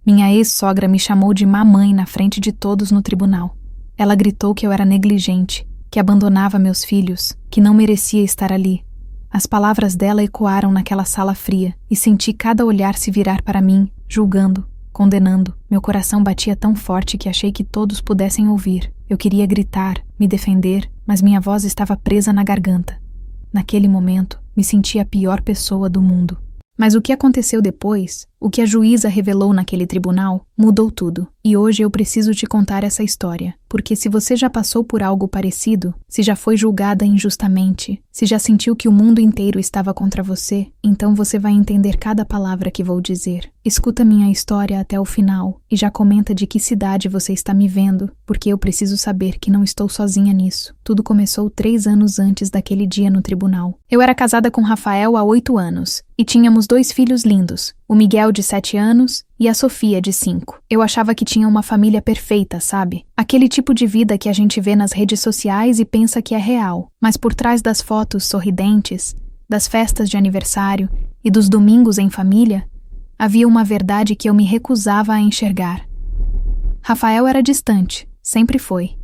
Minha ex-sogra me chamou de mamãe na frente de todos no tribunal. Ela gritou que eu era negligente, que abandonava meus filhos, que não merecia estar ali. As palavras dela ecoaram naquela sala fria e senti cada olhar se virar para mim, julgando, condenando. Meu coração batia tão forte que achei que todos pudessem ouvir. Eu queria gritar, me defender, mas minha voz estava presa na garganta. Naquele momento, me senti a pior pessoa do mundo. Mas o que aconteceu depois, o que a juíza revelou naquele tribunal, mudou tudo. E hoje eu preciso te contar essa história, porque se você já passou por algo parecido, se já foi julgada injustamente, se já sentiu que o mundo inteiro estava contra você, então você vai entender cada palavra que vou dizer. Escuta minha história até o final e já comenta de que cidade você está me vendo, porque eu preciso saber que não estou sozinha nisso. Tudo começou 3 anos antes daquele dia no tribunal. Eu era casada com Rafael há 8 anos e tínhamos 2 filhos lindos, o Miguel de 7 anos e a Sofia de 5. Eu achava que tinha uma família perfeita, sabe? Aquele tipo de vida que a gente vê nas redes sociais e pensa que é real, mas por trás das fotos sorridentes, das festas de aniversário e dos domingos em família, havia uma verdade que eu me recusava a enxergar. Rafael era distante, sempre foi.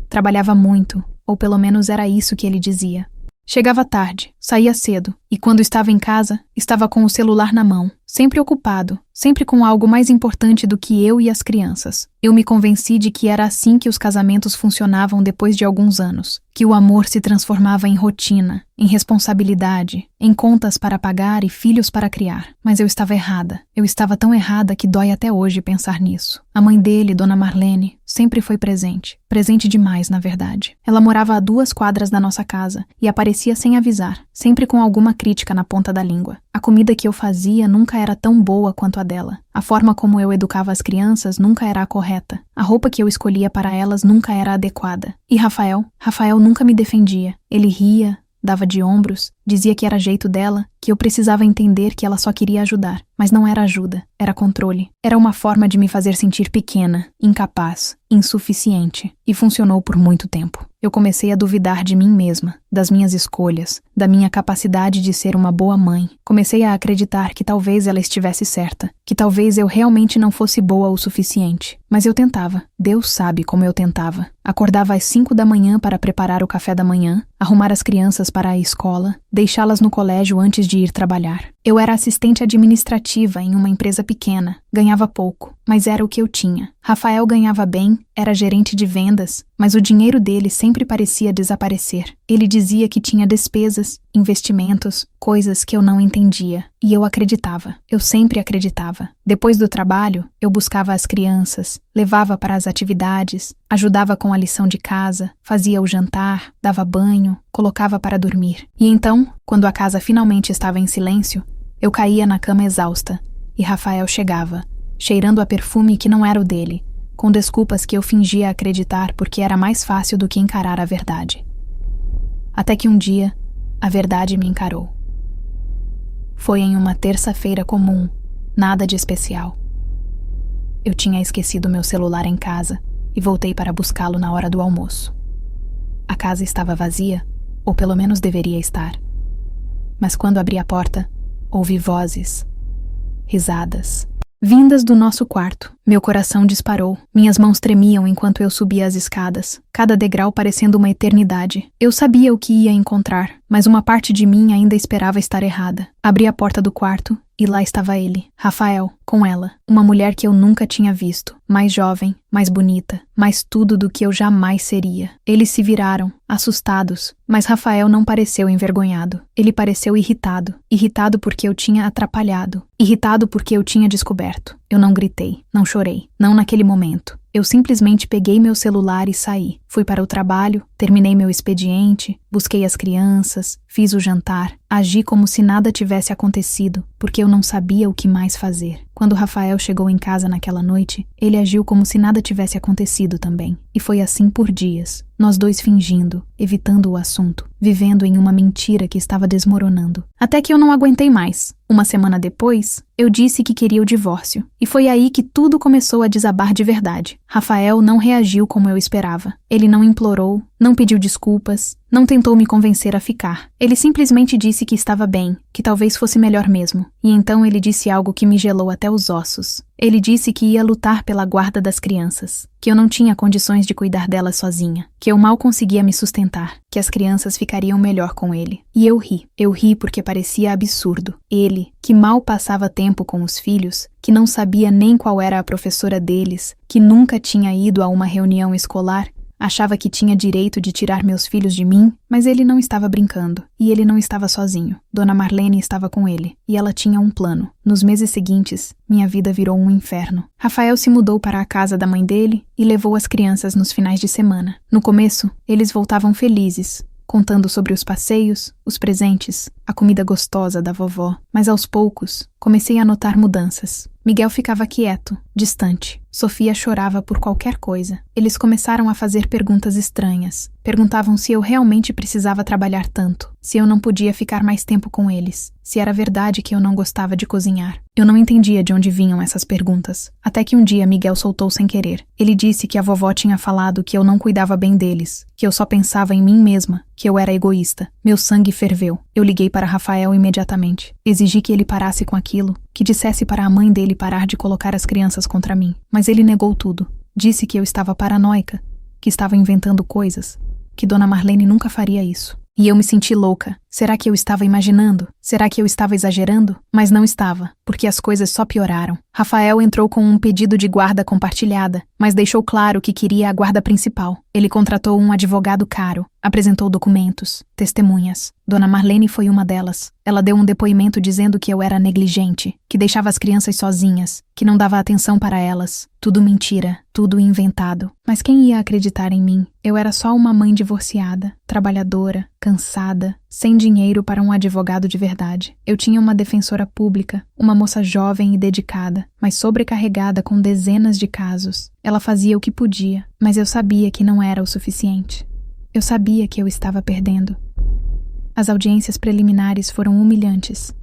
Trabalhava muito, ou pelo menos era isso que ele dizia. Chegava tarde, saía cedo, e quando estava em casa, estava com o celular na mão, sempre ocupado, sempre com algo mais importante do que eu e as crianças. Eu me convenci de que era assim que os casamentos funcionavam depois de alguns anos, que o amor se transformava em rotina, em responsabilidade, em contas para pagar e filhos para criar. Mas eu estava errada. Eu estava tão errada que dói até hoje pensar nisso. A mãe dele, Dona Marlene, sempre foi presente. Presente demais, na verdade. Ela morava a 2 quadras da nossa casa e aparecia sem avisar, sempre com alguma crítica na ponta da língua. A comida que eu fazia nunca era tão boa quanto a dela. A forma como eu educava as crianças nunca era a correta. A roupa que eu escolhia para elas nunca era adequada. E Rafael nunca me defendia. Ele ria, dava de ombros, dizia que era jeito dela, que eu precisava entender que ela só queria ajudar. Mas não era ajuda, era controle. Era uma forma de me fazer sentir pequena, incapaz, insuficiente. E funcionou por muito tempo. Eu comecei a duvidar de mim mesma, das minhas escolhas, da minha capacidade de ser uma boa mãe. Comecei a acreditar que talvez ela estivesse certa, que talvez eu realmente não fosse boa o suficiente. Mas eu tentava. Deus sabe como eu tentava. Acordava às 5 da manhã para preparar o café da manhã, arrumar as crianças para a escola, deixá-las no colégio antes de ir trabalhar. Eu era assistente administrativa em uma empresa pequena, ganhava pouco, mas era o que eu tinha. Rafael ganhava bem, era gerente de vendas, mas o dinheiro dele sempre parecia desaparecer. Ele dizia que tinha despesas, investimentos, coisas que eu não entendia. E eu acreditava. Eu sempre acreditava. Depois do trabalho, eu buscava as crianças, levava para as atividades, ajudava com a lição de casa, fazia o jantar, dava banho, colocava para dormir. E então, quando a casa finalmente estava em silêncio, eu caía na cama exausta, e Rafael chegava, cheirando a perfume que não era o dele, com desculpas que eu fingia acreditar porque era mais fácil do que encarar a verdade. Até que um dia, a verdade me encarou. Foi em uma terça-feira comum, nada de especial. Eu tinha esquecido meu celular em casa e voltei para buscá-lo na hora do almoço. A casa estava vazia, ou pelo menos deveria estar. Mas quando abri a porta, ouvi vozes, risadas, vindas do nosso quarto. Meu coração disparou. Minhas mãos tremiam enquanto eu subia as escadas, cada degrau parecendo uma eternidade. Eu sabia o que ia encontrar, mas uma parte de mim ainda esperava estar errada. Abri a porta do quarto e lá estava ele, Rafael, com ela, uma mulher que eu nunca tinha visto, mais jovem, mais bonita, mais tudo do que eu jamais seria. Eles se viraram, assustados, mas Rafael não pareceu envergonhado. Ele pareceu irritado, irritado porque eu tinha atrapalhado, irritado porque eu tinha descoberto. Eu não gritei, não chorei, não naquele momento. Eu simplesmente peguei meu celular e saí. Fui para o trabalho, terminei meu expediente, busquei as crianças, fiz o jantar, agi como se nada tivesse acontecido, porque eu não sabia o que mais fazer. Quando Rafael chegou em casa naquela noite, ele agiu como se nada tivesse acontecido também. E foi assim por dias. Nós dois fingindo, evitando o assunto, vivendo em uma mentira que estava desmoronando. Até que eu não aguentei mais. Uma semana depois, eu disse que queria o divórcio. E foi aí que tudo começou a desabar de verdade. Rafael não reagiu como eu esperava. Ele não implorou, Não pediu desculpas, não tentou me convencer a ficar. Ele simplesmente disse que estava bem, que talvez fosse melhor mesmo. E então ele disse algo que me gelou até os ossos. Ele disse que ia lutar pela guarda das crianças, que eu não tinha condições de cuidar delas sozinha, que eu mal conseguia me sustentar, que as crianças ficariam melhor com ele. E eu ri. Eu ri porque parecia absurdo. Ele, que mal passava tempo com os filhos, que não sabia nem qual era a professora deles, que nunca tinha ido a uma reunião escolar, achava que tinha direito de tirar meus filhos de mim, mas ele não estava brincando, e ele não estava sozinho. Dona Marlene estava com ele, e ela tinha um plano. Nos meses seguintes, minha vida virou um inferno. Rafael se mudou para a casa da mãe dele e levou as crianças nos finais de semana. No começo, eles voltavam felizes, contando sobre os passeios, os presentes, a comida gostosa da vovó. Mas aos poucos, comecei a notar mudanças. Miguel ficava quieto, distante. Sofia chorava por qualquer coisa. Eles começaram a fazer perguntas estranhas. Perguntavam se eu realmente precisava trabalhar tanto, se eu não podia ficar mais tempo com eles, se era verdade que eu não gostava de cozinhar. Eu não entendia de onde vinham essas perguntas. Até que um dia Miguel soltou sem querer. Ele disse que a vovó tinha falado que eu não cuidava bem deles, que eu só pensava em mim mesma, que eu era egoísta. Meu sangue ferveu. Eu liguei para Rafael imediatamente. Exigi que ele parasse com aquilo, que dissesse para a mãe dele parar de colocar as crianças contra mim. Mas ele negou tudo. Disse que eu estava paranoica, que estava inventando coisas, que Dona Marlene nunca faria isso. E eu me senti louca. Será que eu estava imaginando? Será que eu estava exagerando? Mas não estava, porque as coisas só pioraram. Rafael entrou com um pedido de guarda compartilhada, mas deixou claro que queria a guarda principal. Ele contratou um advogado caro, apresentou documentos, testemunhas. Dona Marlene foi uma delas. Ela deu um depoimento dizendo que eu era negligente, que deixava as crianças sozinhas, que não dava atenção para elas. Tudo mentira, tudo inventado. Mas quem ia acreditar em mim? Eu era só uma mãe divorciada, trabalhadora, cansada, sem dinheiro para um advogado de verdade. Eu tinha uma defensora pública, uma moça jovem e dedicada, mas sobrecarregada com dezenas de casos. Ela fazia o que podia, mas eu sabia que não era o suficiente. Eu sabia que eu estava perdendo. As audiências preliminares foram humilhantes.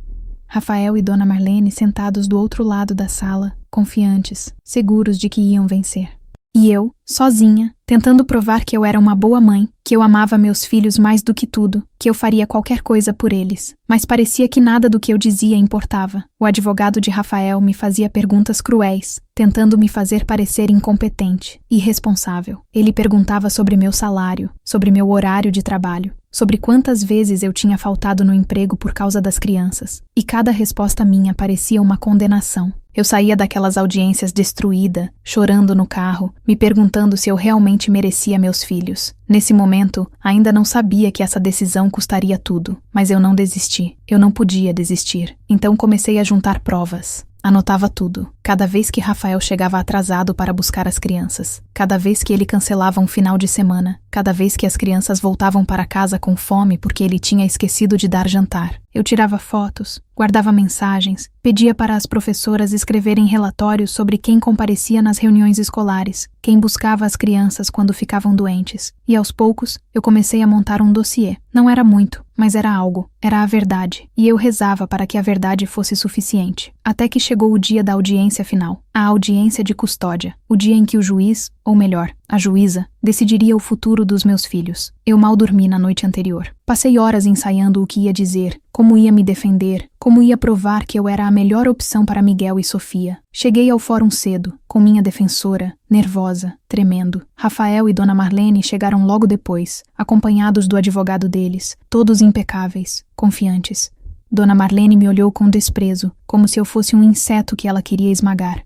Rafael e Dona Marlene sentados do outro lado da sala, confiantes, seguros de que iam vencer. E eu, sozinha, tentando provar que eu era uma boa mãe, que eu amava meus filhos mais do que tudo, que eu faria qualquer coisa por eles. Mas parecia que nada do que eu dizia importava. O advogado de Rafael me fazia perguntas cruéis, tentando me fazer parecer incompetente, irresponsável. Ele perguntava sobre meu salário, sobre meu horário de trabalho, sobre quantas vezes eu tinha faltado no emprego por causa das crianças. E cada resposta minha parecia uma condenação. Eu saía daquelas audiências destruída, chorando no carro, me perguntando se eu realmente merecia meus filhos. Nesse momento, ainda não sabia que essa decisão custaria tudo, mas eu não desisti. Eu não podia desistir. Então comecei a juntar provas. Anotava tudo. Cada vez que Rafael chegava atrasado para buscar as crianças, cada vez que ele cancelava um final de semana, cada vez que as crianças voltavam para casa com fome porque ele tinha esquecido de dar jantar. Eu tirava fotos, guardava mensagens, pedia para as professoras escreverem relatórios sobre quem comparecia nas reuniões escolares, quem buscava as crianças quando ficavam doentes. E aos poucos, eu comecei a montar um dossiê. Não era muito, mas era algo. Era a verdade. E eu rezava para que a verdade fosse suficiente. Até que chegou o dia da audiência final. A audiência de custódia. O dia em que o juiz, ou melhor, a juíza, decidiria o futuro dos meus filhos. Eu mal dormi na noite anterior. Passei horas ensaiando o que ia dizer, como ia me defender, como ia provar que eu era a melhor opção para Miguel e Sofia. Cheguei ao fórum cedo, com minha defensora, nervosa, tremendo. Rafael e Dona Marlene chegaram logo depois, acompanhados do advogado deles, todos impecáveis, confiantes. Dona Marlene me olhou com desprezo, como se eu fosse um inseto que ela queria esmagar.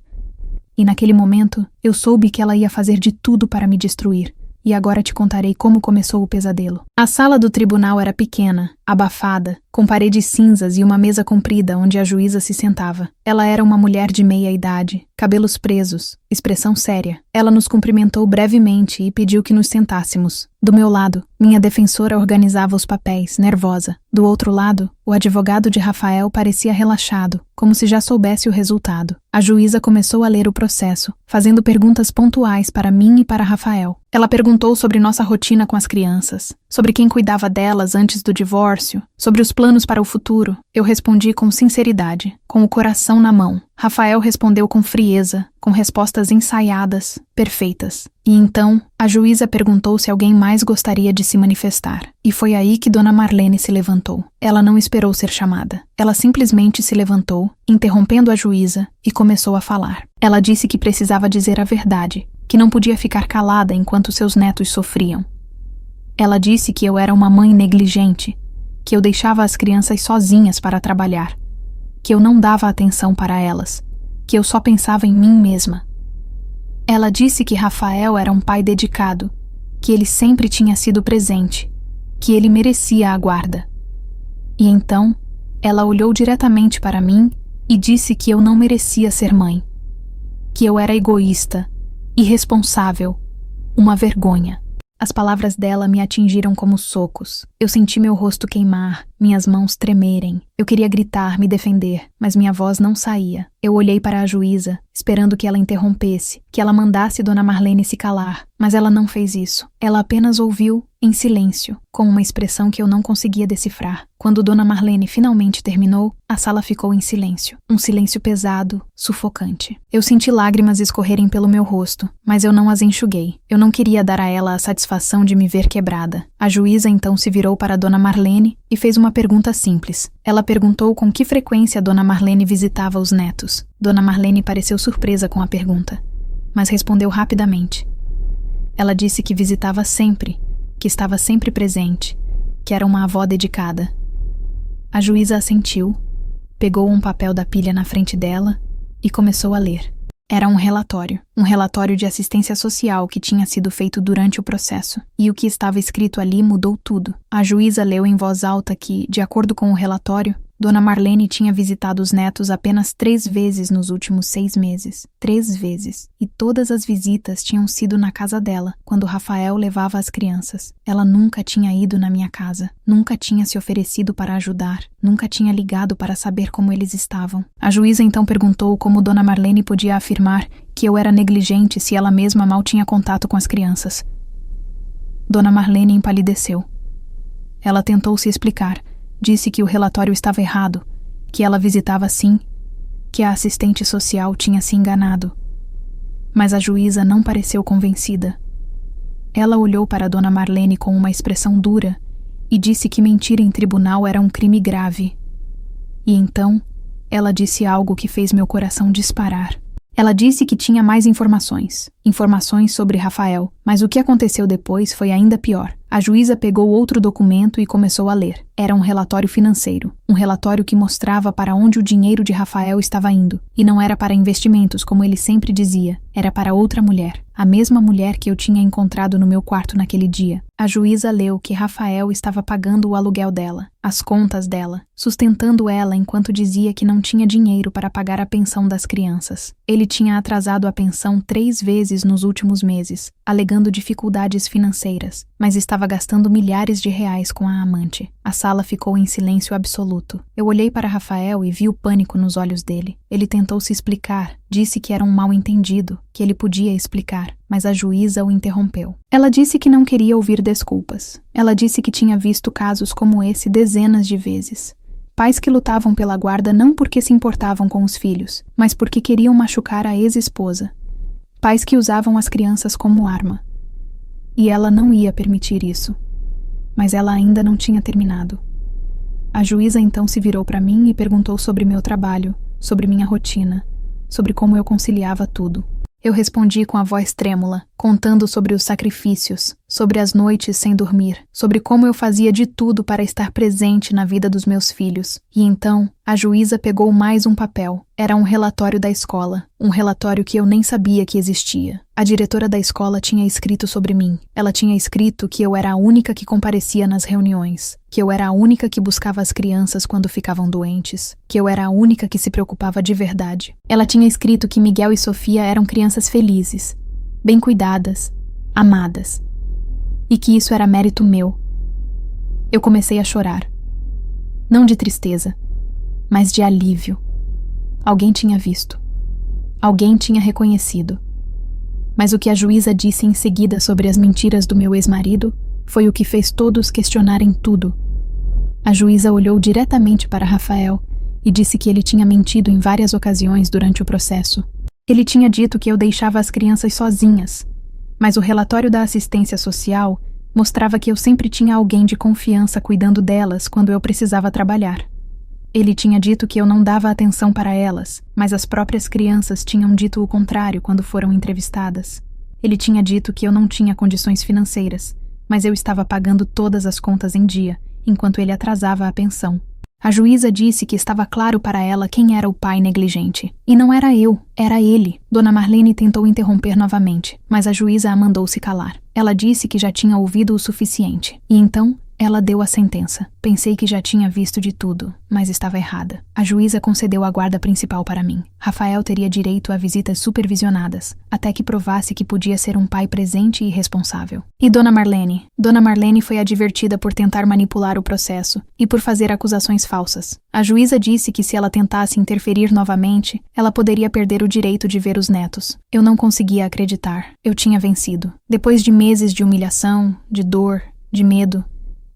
E naquele momento, eu soube que ela ia fazer de tudo para me destruir. E agora te contarei como começou o pesadelo. A sala do tribunal era pequena, abafada, com paredes cinzas e uma mesa comprida onde a juíza se sentava. Ela era uma mulher de meia idade, cabelos presos, expressão séria. Ela nos cumprimentou brevemente e pediu que nos sentássemos. Do meu lado, minha defensora organizava os papéis, nervosa. Do outro lado, o advogado de Rafael parecia relaxado, como se já soubesse o resultado. A juíza começou a ler o processo, fazendo perguntas pontuais para mim e para Rafael. Ela perguntou sobre nossa rotina com as crianças, sobre quem cuidava delas antes do divórcio divórcio, sobre os planos para o futuro. Eu respondi com sinceridade, com o coração na mão. Rafael respondeu com frieza, com respostas ensaiadas, perfeitas. E então, a juíza perguntou se alguém mais gostaria de se manifestar. E foi aí que Dona Marlene se levantou. Ela não esperou ser chamada. Ela simplesmente se levantou, interrompendo a juíza, e começou a falar. Ela disse que precisava dizer a verdade, que não podia ficar calada enquanto seus netos sofriam. Ela disse que eu era uma mãe negligente, que eu deixava as crianças sozinhas para trabalhar, que eu não dava atenção para elas, que eu só pensava em mim mesma. Ela disse que Rafael era um pai dedicado, que ele sempre tinha sido presente, que ele merecia a guarda. E então, ela olhou diretamente para mim e disse que eu não merecia ser mãe, que eu era egoísta, irresponsável, uma vergonha. As palavras dela me atingiram como socos. Eu senti meu rosto queimar, minhas mãos tremerem. Eu queria gritar, me defender, mas minha voz não saía. Eu olhei para a juíza, esperando que ela interrompesse, que ela mandasse Dona Marlene se calar, mas ela não fez isso. Ela apenas ouviu, em silêncio, com uma expressão que eu não conseguia decifrar. Quando Dona Marlene finalmente terminou, a sala ficou em silêncio. Um silêncio pesado, sufocante. Eu senti lágrimas escorrerem pelo meu rosto, mas eu não as enxuguei. Eu não queria dar a ela a satisfação de me ver quebrada. A juíza então se virou para Dona Marlene e fez uma pergunta simples. Ela perguntou com que frequência Dona Marlene visitava os netos. Dona Marlene pareceu surpresa com a pergunta, mas respondeu rapidamente. Ela disse que visitava sempre, que estava sempre presente, que era uma avó dedicada. A juíza assentiu, pegou um papel da pilha na frente dela e começou a ler. Era um relatório de assistência social que tinha sido feito durante o processo, e o que estava escrito ali mudou tudo. A juíza leu em voz alta que, de acordo com o relatório, Dona Marlene tinha visitado os netos apenas 3 vezes nos últimos 6 meses. 3 vezes. E todas as visitas tinham sido na casa dela, quando Rafael levava as crianças. Ela nunca tinha ido na minha casa. Nunca tinha se oferecido para ajudar. Nunca tinha ligado para saber como eles estavam. A juíza então perguntou como Dona Marlene podia afirmar que eu era negligente se ela mesma mal tinha contato com as crianças. Dona Marlene empalideceu. Ela tentou se explicar. Disse que o relatório estava errado, que ela visitava sim, que a assistente social tinha se enganado. Mas a juíza não pareceu convencida. Ela olhou para Dona Marlene com uma expressão dura e disse que mentir em tribunal era um crime grave. E então, ela disse algo que fez meu coração disparar. Ela disse que tinha mais informações sobre Rafael, mas o que aconteceu depois foi ainda pior. A juíza pegou outro documento e começou a ler. Era um relatório financeiro, um relatório que mostrava para onde o dinheiro de Rafael estava indo. E não era para investimentos, como ele sempre dizia, era para outra mulher, a mesma mulher que eu tinha encontrado no meu quarto naquele dia. A juíza leu que Rafael estava pagando o aluguel dela, as contas dela, sustentando ela enquanto dizia que não tinha dinheiro para pagar a pensão das crianças. Ele tinha atrasado a pensão 3 vezes nos últimos meses, alegando dificuldades financeiras, mas estava gastando milhares de reais com a amante. A sala ficou em silêncio absoluto. Eu olhei para Rafael e vi o pânico nos olhos dele. Ele tentou se explicar, disse que era um mal-entendido, que ele podia explicar, mas a juíza o interrompeu. Ela disse que não queria ouvir desculpas. Ela disse que tinha visto casos como esse dezenas de vezes. Pais que lutavam pela guarda não porque se importavam com os filhos, mas porque queriam machucar a ex-esposa. Pais que usavam as crianças como arma. E ela não ia permitir isso. Mas ela ainda não tinha terminado. A juíza então se virou para mim e perguntou sobre meu trabalho, sobre minha rotina, sobre como eu conciliava tudo. Eu respondi com a voz trêmula, contando sobre os sacrifícios, sobre as noites sem dormir, sobre como eu fazia de tudo para estar presente na vida dos meus filhos. E então, a juíza pegou mais um papel. Era um relatório da escola, um relatório que eu nem sabia que existia. A diretora da escola tinha escrito sobre mim. Ela tinha escrito que eu era a única que comparecia nas reuniões, que eu era a única que buscava as crianças quando ficavam doentes, que eu era a única que se preocupava de verdade. Ela tinha escrito que Miguel e Sofia eram crianças felizes, bem cuidadas, amadas, e que isso era mérito meu. Eu comecei a chorar. Não de tristeza, mas de alívio. Alguém tinha visto. Alguém tinha reconhecido. Mas o que a juíza disse em seguida sobre as mentiras do meu ex-marido foi o que fez todos questionarem tudo. A juíza olhou diretamente para Rafael e disse que ele tinha mentido em várias ocasiões durante o processo. Ele tinha dito que eu deixava as crianças sozinhas, mas o relatório da assistência social mostrava que eu sempre tinha alguém de confiança cuidando delas quando eu precisava trabalhar. Ele tinha dito que eu não dava atenção para elas, mas as próprias crianças tinham dito o contrário quando foram entrevistadas. Ele tinha dito que eu não tinha condições financeiras, mas eu estava pagando todas as contas em dia, enquanto ele atrasava a pensão. A juíza disse que estava claro para ela quem era o pai negligente. E não era eu, era ele. Dona Marlene tentou interromper novamente, mas a juíza a mandou se calar. Ela disse que já tinha ouvido o suficiente. E então, ela deu a sentença. Pensei que já tinha visto de tudo, mas estava errada. A juíza concedeu a guarda principal para mim. Rafael teria direito a visitas supervisionadas, até que provasse que podia ser um pai presente e responsável. E Dona Marlene? Dona Marlene foi advertida por tentar manipular o processo e por fazer acusações falsas. A juíza disse que se ela tentasse interferir novamente, ela poderia perder o direito de ver os netos. Eu não conseguia acreditar. Eu tinha vencido. Depois de meses de humilhação, de dor, de medo,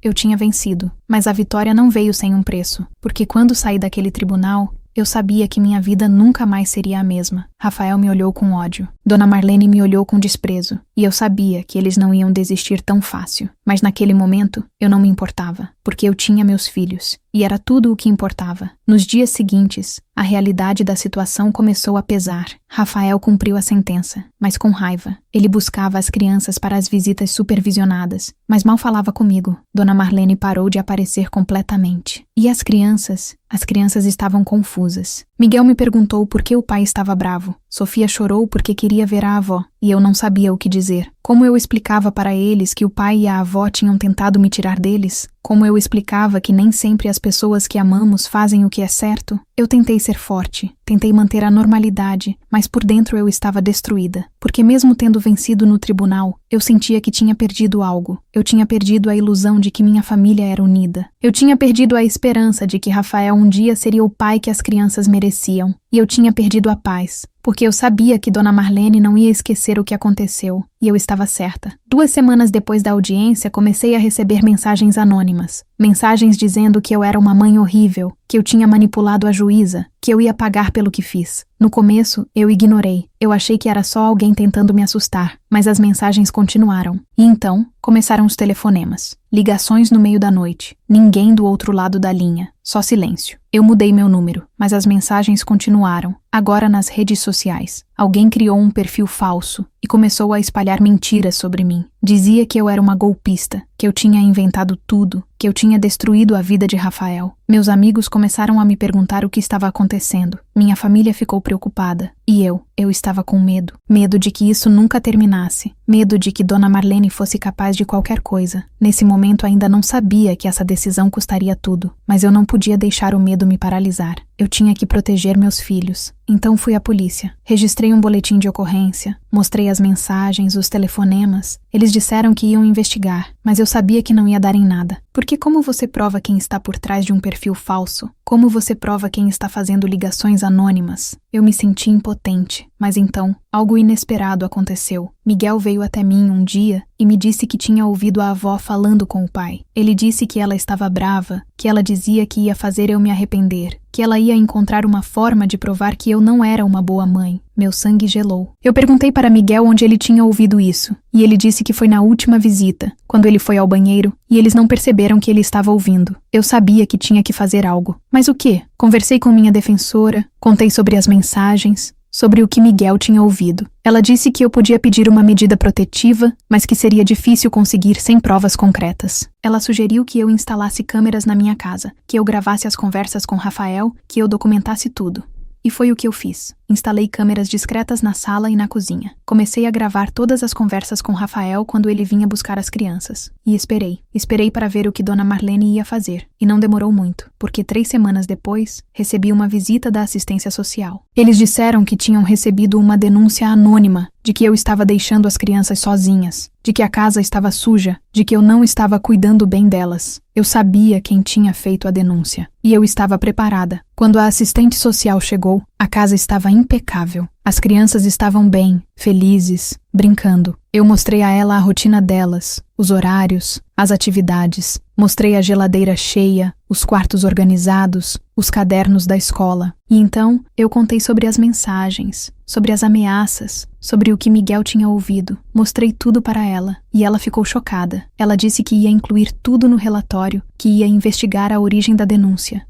eu tinha vencido, mas a vitória não veio sem um preço, porque quando saí daquele tribunal, eu sabia que minha vida nunca mais seria a mesma. Rafael me olhou com ódio. Dona Marlene me olhou com desprezo, e eu sabia que eles não iam desistir tão fácil. Mas naquele momento, eu não me importava, porque eu tinha meus filhos, e era tudo o que importava. Nos dias seguintes, a realidade da situação começou a pesar. Rafael cumpriu a sentença, mas com raiva. Ele buscava as crianças para as visitas supervisionadas, mas mal falava comigo. Dona Marlene parou de aparecer completamente. E as crianças? As crianças estavam confusas. Miguel me perguntou por que o pai estava bravo. Sofia chorou porque queria ver a avó, e eu não sabia o que dizer. Como eu explicava para eles que o pai e a avó tinham tentado me tirar deles? Como eu explicava que nem sempre as pessoas que amamos fazem o que é certo? Eu tentei ser forte, tentei manter a normalidade, mas por dentro eu estava destruída, porque mesmo tendo vencido no tribunal, eu sentia que tinha perdido algo. Eu tinha perdido a ilusão de que minha família era unida. Eu tinha perdido a esperança de que Rafael um dia seria o pai que as crianças mereciam. E eu tinha perdido a paz, porque eu sabia que Dona Marlene não ia esquecer o que aconteceu, e eu estava certa. 2 semanas depois da audiência, comecei a receber mensagens anônimas. Mensagens dizendo que eu era uma mãe horrível, que eu tinha manipulado a juíza, que eu ia pagar pelo que fiz. No começo, eu ignorei. Eu achei que era só alguém tentando me assustar, mas as mensagens continuaram. E então, começaram os telefonemas. Ligações no meio da noite. Ninguém do outro lado da linha. Só silêncio. Eu mudei meu número, mas as mensagens continuaram, agora nas redes sociais. Alguém criou um perfil falso e começou a espalhar mentiras sobre mim. Dizia que eu era uma golpista, que eu tinha inventado tudo, que eu tinha destruído a vida de Rafael. Meus amigos começaram a me perguntar o que estava acontecendo. Minha família ficou preocupada. E eu estava com medo. Medo de que isso nunca terminasse. Medo de que Dona Marlene fosse capaz de qualquer coisa. Nesse momento ainda não sabia que essa decisão custaria tudo, mas eu não podia deixar o medo me paralisar. Eu tinha que proteger meus filhos. Então fui à polícia. Registrei um boletim de ocorrência. Mostrei as mensagens, os telefonemas. Eles disseram que iam investigar, mas eu sabia que não ia dar em nada. Porque como você prova quem está por trás de um perfil falso? Como você prova quem está fazendo ligações anônimas? Eu me senti impotente, mas então, algo inesperado aconteceu. Miguel veio até mim um dia e me disse que tinha ouvido a avó falando com o pai. Ele disse que ela estava brava, que ela dizia que ia fazer eu me arrepender, que ela ia encontrar uma forma de provar que eu não era uma boa mãe. Meu sangue gelou. Eu perguntei para Miguel onde ele tinha ouvido isso, e ele disse que foi na última visita, quando ele foi ao banheiro, e eles não perceberam que ele estava ouvindo. Eu sabia que tinha que fazer algo. Mas o quê? Conversei com minha defensora, contei sobre as mensagens, sobre o que Miguel tinha ouvido. Ela disse que eu podia pedir uma medida protetiva, mas que seria difícil conseguir sem provas concretas. Ela sugeriu que eu instalasse câmeras na minha casa, que eu gravasse as conversas com Rafael, que eu documentasse tudo. E foi o que eu fiz. Instalei câmeras discretas na sala e na cozinha. Comecei a gravar todas as conversas com Rafael quando ele vinha buscar as crianças. E esperei. Esperei para ver o que Dona Marlene ia fazer. E não demorou muito, porque 3 semanas depois, recebi uma visita da assistência social. Eles disseram que tinham recebido uma denúncia anônima de que eu estava deixando as crianças sozinhas, de que a casa estava suja, de que eu não estava cuidando bem delas. Eu sabia quem tinha feito a denúncia. E eu estava preparada. Quando a assistente social chegou, A casa estava impecável. As crianças estavam bem, felizes, brincando. Eu mostrei a ela a rotina delas, os horários, as atividades. Mostrei a geladeira cheia, os quartos organizados, os cadernos da escola. E então eu contei sobre as mensagens, sobre as ameaças, sobre o que Miguel tinha ouvido. Mostrei tudo para ela e ela ficou chocada. Ela disse que ia incluir tudo no relatório, que ia investigar a origem da denúncia.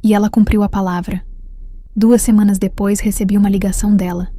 E ela cumpriu a palavra. 2 semanas depois recebi uma ligação dela.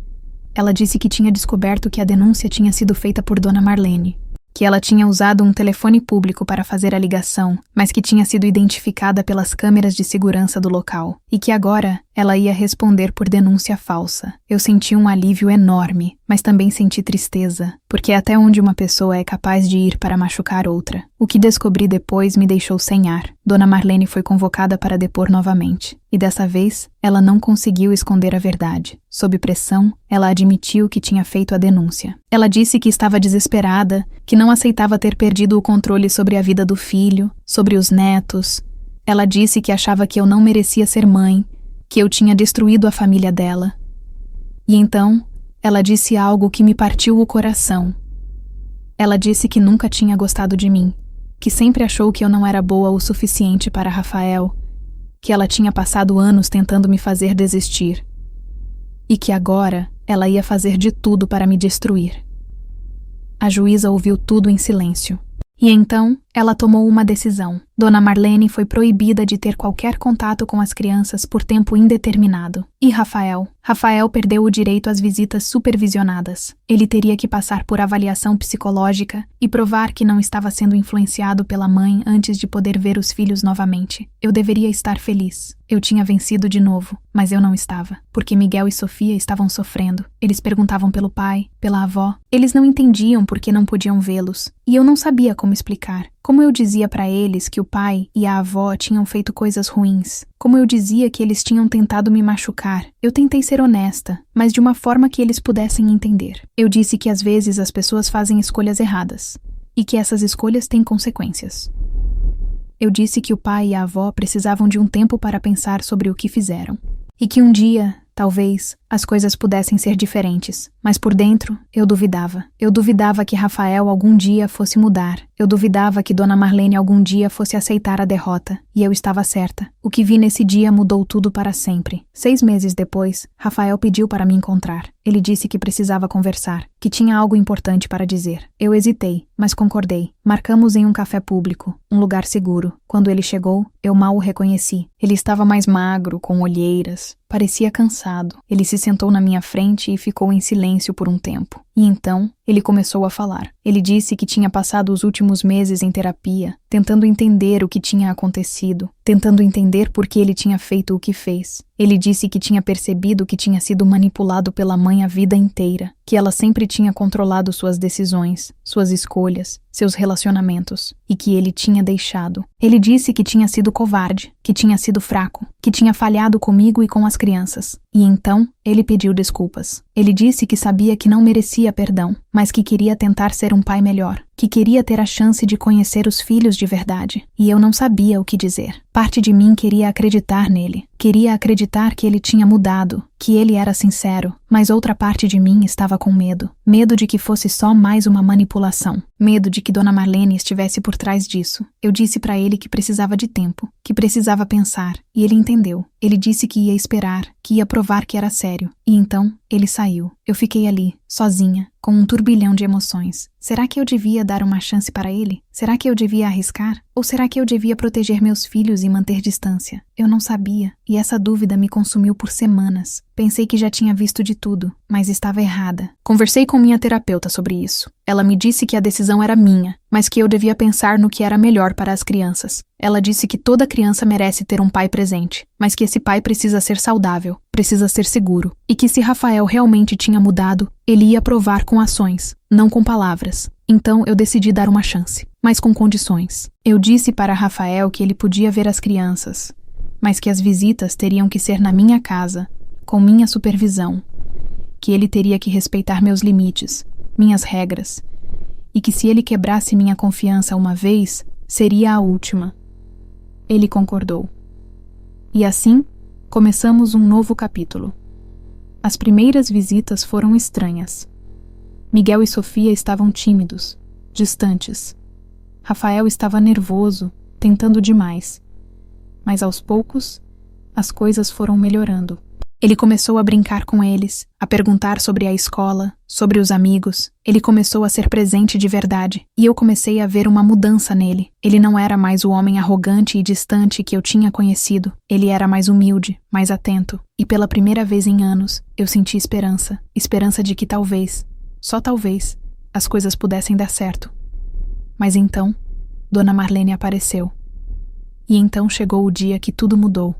Ela disse que tinha descoberto que a denúncia tinha sido feita por Dona Marlene, que ela tinha usado um telefone público para fazer a ligação, mas que tinha sido identificada pelas câmeras de segurança do local, e que agora ela ia responder por denúncia falsa. Eu senti um alívio enorme, mas também senti tristeza, porque até onde uma pessoa é capaz de ir para machucar outra. O que descobri depois me deixou sem ar. Dona Marlene foi convocada para depor novamente, e dessa vez ela não conseguiu esconder a verdade. Sob pressão, ela admitiu que tinha feito a denúncia. Ela disse que estava desesperada, que não aceitava ter perdido o controle sobre a vida do filho, sobre os netos. Ela disse que achava que eu não merecia ser mãe, que eu tinha destruído a família dela. E então, ela disse algo que me partiu o coração. Ela disse que nunca tinha gostado de mim, que sempre achou que eu não era boa o suficiente para Rafael, que ela tinha passado anos tentando me fazer desistir, e que agora ela ia fazer de tudo para me destruir. A juíza ouviu tudo em silêncio. E então, ela tomou uma decisão. Dona Marlene foi proibida de ter qualquer contato com as crianças por tempo indeterminado. E Rafael? Rafael perdeu o direito às visitas supervisionadas. Ele teria que passar por avaliação psicológica e provar que não estava sendo influenciado pela mãe antes de poder ver os filhos novamente. Eu deveria estar feliz. Eu tinha vencido de novo, mas eu não estava, porque Miguel e Sofia estavam sofrendo. Eles perguntavam pelo pai, pela avó. Eles não entendiam por que não podiam vê-los, e eu não sabia como explicar. Como eu dizia para eles que o pai e a avó tinham feito coisas ruins. Como eu dizia que eles tinham tentado me machucar. Eu tentei ser honesta, mas de uma forma que eles pudessem entender. Eu disse que às vezes as pessoas fazem escolhas erradas, e que essas escolhas têm consequências. Eu disse que o pai e a avó precisavam de um tempo para pensar sobre o que fizeram. E que um dia, talvez, as coisas pudessem ser diferentes. Mas por dentro, eu duvidava. Eu duvidava que Rafael algum dia fosse mudar. Eu duvidava que Dona Marlene algum dia fosse aceitar a derrota. E eu estava certa. O que vi nesse dia mudou tudo para sempre. 6 meses depois, Rafael pediu para me encontrar. Ele disse que precisava conversar, que tinha algo importante para dizer. Eu hesitei, mas concordei. Marcamos em um café público, um lugar seguro. Quando ele chegou, eu mal o reconheci. Ele estava mais magro, com olheiras. Parecia cansado. Ele se sentou na minha frente e ficou em silêncio por um tempo. E então, ele começou a falar. Ele disse que tinha passado os últimos meses em terapia, tentando entender o que tinha acontecido, tentando entender por que ele tinha feito o que fez. Ele disse que tinha percebido que tinha sido manipulado pela mãe a vida inteira, que ela sempre tinha controlado suas decisões, suas escolhas, seus relacionamentos, e que ele tinha deixado. Ele disse que tinha sido covarde, que tinha sido fraco, que tinha falhado comigo e com as crianças. E então, ele pediu desculpas. Ele disse que sabia que não merecia perdão, mas que queria tentar ser um pai melhor, que queria ter a chance de conhecer os filhos de verdade. E eu não sabia o que dizer. Parte de mim queria acreditar nele. Queria acreditar que ele tinha mudado, que ele era sincero, mas outra parte de mim estava com medo. Medo de que fosse só mais uma manipulação. Medo de que Dona Marlene estivesse por trás disso. Eu disse para ele que precisava de tempo, que precisava pensar, e ele entendeu. Ele disse que ia esperar, que ia provar que era sério. E então, ele saiu. Eu fiquei ali, sozinha, com um turbilhão de emoções. Será que eu devia dar uma chance para ele? Será que eu devia arriscar? Ou será que eu devia proteger meus filhos e manter distância? Eu não sabia, e essa dúvida me consumiu por semanas. Pensei que já tinha visto de tudo, mas estava errada. Conversei com minha terapeuta sobre isso. Ela me disse que a decisão era minha, mas que eu devia pensar no que era melhor para as crianças. Ela disse que toda criança merece ter um pai presente, mas que esse pai precisa ser saudável, precisa ser seguro, e que se Rafael realmente tinha mudado, ele ia provar com ações, não com palavras. Então eu decidi dar uma chance, mas com condições. Eu disse para Rafael que ele podia ver as crianças, mas que as visitas teriam que ser na minha casa, com minha supervisão, que ele teria que respeitar meus limites, minhas regras, e que se ele quebrasse minha confiança uma vez, seria a última. Ele concordou. E assim, começamos um novo capítulo. As primeiras visitas foram estranhas. Miguel e Sofia estavam tímidos, distantes. Rafael estava nervoso, tentando demais. Mas aos poucos, as coisas foram melhorando. Ele começou a brincar com eles, a perguntar sobre a escola, sobre os amigos. Ele começou a ser presente de verdade, e eu comecei a ver uma mudança nele. Ele não era mais o homem arrogante e distante que eu tinha conhecido. Ele era mais humilde, mais atento. E pela primeira vez em anos, eu senti esperança. Esperança de que talvez, só talvez, as coisas pudessem dar certo. Mas então, Dona Marlene apareceu. E então chegou o dia que tudo mudou.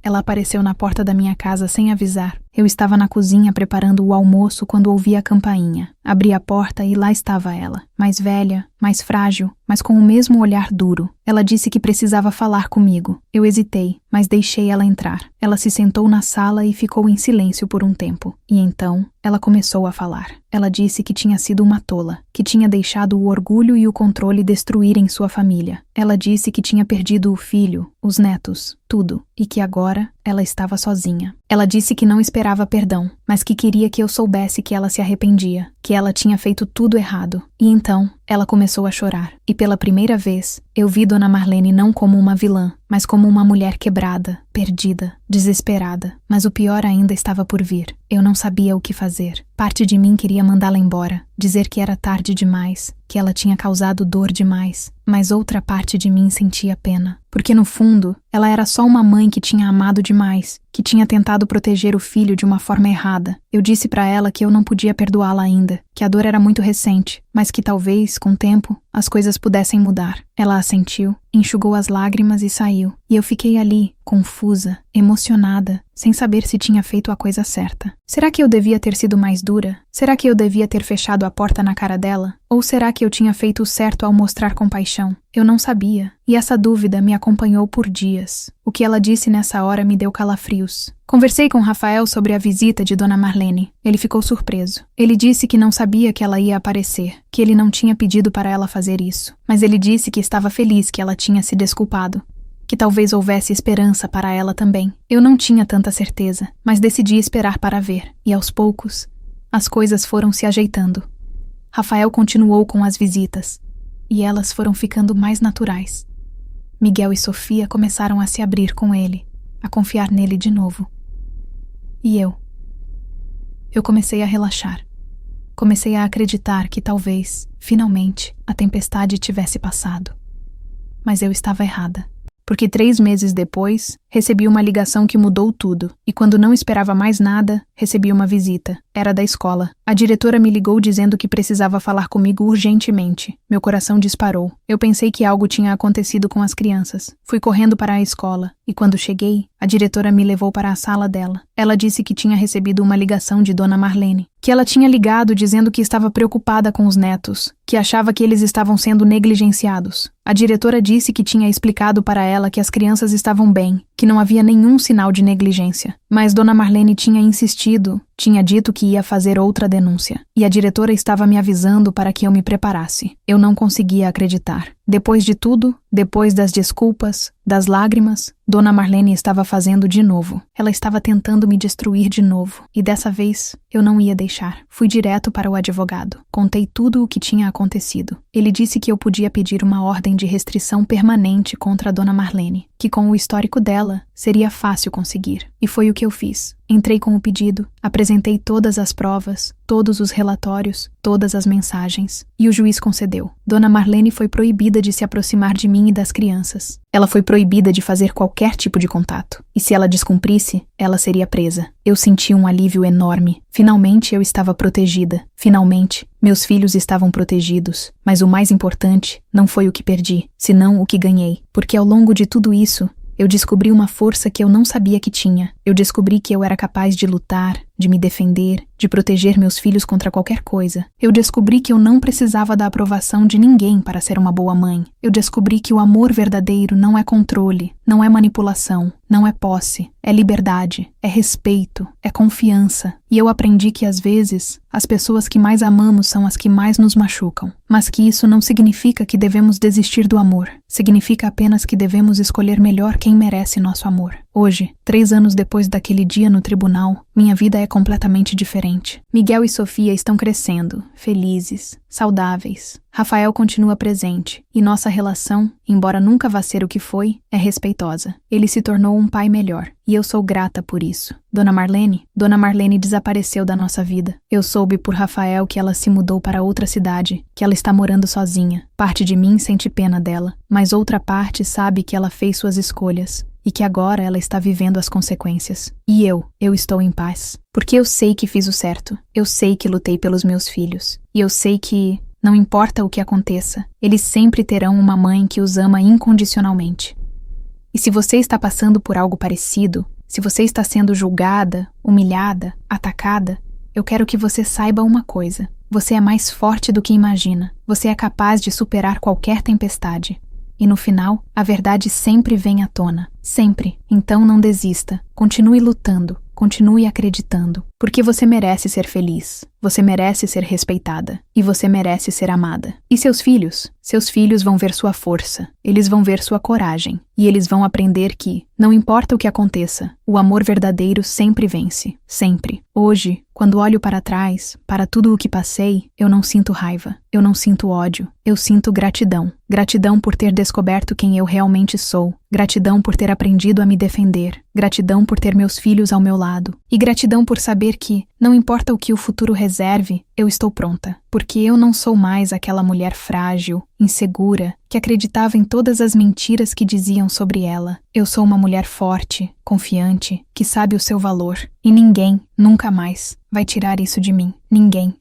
Ela apareceu na porta da minha casa sem avisar. Eu estava na cozinha preparando o almoço quando ouvi a campainha. Abri a porta e lá estava ela, mais velha, mais frágil, mas com o mesmo olhar duro. Ela disse que precisava falar comigo. Eu hesitei, mas deixei ela entrar. Ela se sentou na sala e ficou em silêncio por um tempo. E então, ela começou a falar. Ela disse que tinha sido uma tola, que tinha deixado o orgulho e o controle destruírem sua família. Ela disse que tinha perdido o filho, os netos, tudo, e que agora ela estava sozinha. Ela disse que não esperava perdão, mas que queria que eu soubesse que ela se arrependia, que ela tinha feito tudo errado. E então, ela começou a chorar. E pela primeira vez, eu vi Dona Marlene não como uma vilã, mas como uma mulher quebrada, perdida, desesperada. Mas o pior ainda estava por vir. Eu não sabia o que fazer. Parte de mim queria mandá-la embora, dizer que era tarde demais, que ela tinha causado dor demais. Mas outra parte de mim sentia pena, porque no fundo, ela era só uma mãe que tinha amado demais, que tinha tentado proteger o filho de uma forma errada. Eu disse para ela que eu não podia perdoá-la ainda, que a dor era muito recente, mas que talvez, com o tempo, as coisas pudessem mudar. Ela assentiu, enxugou as lágrimas e saiu. E eu fiquei ali, confusa, emocionada, sem saber se tinha feito a coisa certa. Será que eu devia ter sido mais dura? Será que eu devia ter fechado a porta na cara dela? Ou será que eu tinha feito o certo ao mostrar compaixão? Eu não sabia, e essa dúvida me acompanhou por dias. O que ela disse nessa hora me deu calafrios. Conversei com Rafael sobre a visita de Dona Marlene. Ele ficou surpreso. Ele disse que não sabia que ela ia aparecer, que ele não tinha pedido para ela fazer isso. Mas ele disse que estava feliz que ela tinha se desculpado, que talvez houvesse esperança para ela também. Eu não tinha tanta certeza, mas decidi esperar para ver. E aos poucos, as coisas foram se ajeitando. Rafael continuou com as visitas, e elas foram ficando mais naturais. Miguel e Sofia começaram a se abrir com ele, a confiar nele de novo. E eu comecei a relaxar. Comecei a acreditar que talvez, finalmente, a tempestade tivesse passado. Mas eu estava errada. Porque 3 meses depois, recebi uma ligação que mudou tudo. E quando não esperava mais nada, recebi uma visita. Era da escola. A diretora me ligou dizendo que precisava falar comigo urgentemente. Meu coração disparou. Eu pensei que algo tinha acontecido com as crianças. Fui correndo para a escola. E quando cheguei, a diretora me levou para a sala dela. Ela disse que tinha recebido uma ligação de Dona Marlene. Que ela tinha ligado dizendo que estava preocupada com os netos, que achava que eles estavam sendo negligenciados. A diretora disse que tinha explicado para ela que as crianças estavam bem, que não havia nenhum sinal de negligência. Mas Dona Marlene tinha insistido, tinha dito que ia fazer outra denúncia. E a diretora estava me avisando para que eu me preparasse. Eu não conseguia acreditar. Depois de tudo, depois das desculpas, das lágrimas, Dona Marlene estava fazendo de novo. Ela estava tentando me destruir de novo. E dessa vez, eu não ia deixar. Fui direto para o advogado. Contei tudo o que tinha acontecido. Ele disse que eu podia pedir uma ordem de restrição permanente contra a Dona Marlene, que com o histórico dela, seria fácil conseguir. E foi o que eu fiz. Entrei com o pedido, apresentei todas as provas, todos os relatórios, todas as mensagens. E o juiz concedeu. Dona Marlene foi proibida de se aproximar de mim e das crianças. Ela foi proibida de fazer qualquer tipo de contato. E se ela descumprisse, ela seria presa. Eu senti um alívio enorme. Finalmente eu estava protegida. Finalmente, meus filhos estavam protegidos. Mas o mais importante não foi o que perdi, senão o que ganhei. Porque ao longo de tudo isso, eu descobri uma força que eu não sabia que tinha. Eu descobri que eu era capaz de lutar, de me defender, de proteger meus filhos contra qualquer coisa. Eu descobri que eu não precisava da aprovação de ninguém para ser uma boa mãe. Eu descobri que o amor verdadeiro não é controle, não é manipulação, não é posse, é liberdade, é respeito, é confiança. E eu aprendi que às vezes as pessoas que mais amamos são as que mais nos machucam, mas que isso não significa que devemos desistir do amor. Significa apenas que devemos escolher melhor quem merece nosso amor. Hoje, 3 anos depois daquele dia no tribunal, minha vida é completamente diferente. Miguel e Sofia estão crescendo, felizes, saudáveis. Rafael continua presente, e nossa relação, embora nunca vá ser o que foi, é respeitosa. Ele se tornou um pai melhor, e eu sou grata por isso. Dona Marlene desapareceu da nossa vida. Eu soube por Rafael que ela se mudou para outra cidade, que ela está morando sozinha. Parte de mim sente pena dela, mas outra parte sabe que ela fez suas escolhas, e que agora ela está vivendo as consequências. E eu estou em paz. Porque eu sei que fiz o certo. Eu sei que lutei pelos meus filhos. E eu sei que, não importa o que aconteça, eles sempre terão uma mãe que os ama incondicionalmente. E se você está passando por algo parecido, se você está sendo julgada, humilhada, atacada, eu quero que você saiba uma coisa. Você é mais forte do que imagina. Você é capaz de superar qualquer tempestade. E no final, a verdade sempre vem à tona. Sempre. Então não desista. Continue lutando. Continue acreditando. Porque você merece ser feliz. Você merece ser respeitada. E você merece ser amada. E seus filhos? Seus filhos vão ver sua força. Eles vão ver sua coragem. E eles vão aprender que, não importa o que aconteça, o amor verdadeiro sempre vence. Sempre. Hoje, quando olho para trás, para tudo o que passei, eu não sinto raiva. Eu não sinto ódio. Eu sinto gratidão. Gratidão por ter descoberto quem eu realmente sou. Gratidão por ter aprendido a me defender. Gratidão por ter meus filhos ao meu lado. E gratidão por saber que, não importa o que o futuro reserve, eu estou pronta. Porque eu não sou mais aquela mulher frágil, insegura, que acreditava em todas as mentiras que diziam sobre ela. Eu sou uma mulher forte, confiante, que sabe o seu valor. E ninguém, nunca mais, vai tirar isso de mim. Ninguém.